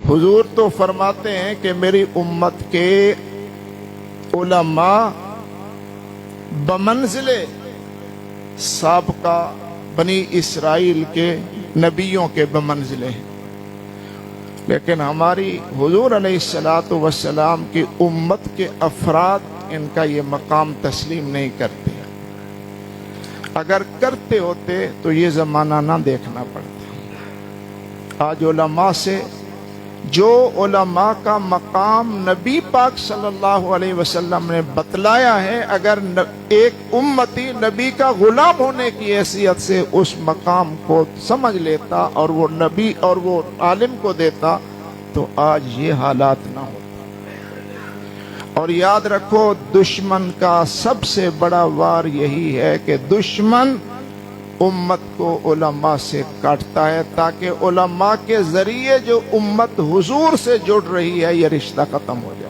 حضور تو فرماتے ہیں کہ میری امت کے علماء بمنزل سابقہ بنی اسرائیل کے نبیوں کے بمنزلے ہیں، لیکن ہماری حضور علیہ الصلاۃ والسلام کی امت کے افراد ان کا یہ مقام تسلیم نہیں کرتے۔ اگر کرتے ہوتے تو یہ زمانہ نہ دیکھنا پڑتا۔ آج علماء سے جو علماء کا مقام نبی پاک صلی اللہ علیہ وسلم نے بتلایا ہے، اگر ایک امتی نبی کا غلام ہونے کی حیثیت سے اس مقام کو سمجھ لیتا اور وہ نبی اور وہ عالم کو دیتا تو آج یہ حالات نہ ہوتا۔ اور یاد رکھو، دشمن کا سب سے بڑا وار یہی ہے کہ دشمن امت کو علماء سے کاٹتا ہے تاکہ علماء کے ذریعے جو امت حضور سے جڑ رہی ہے یہ رشتہ ختم ہو جائے۔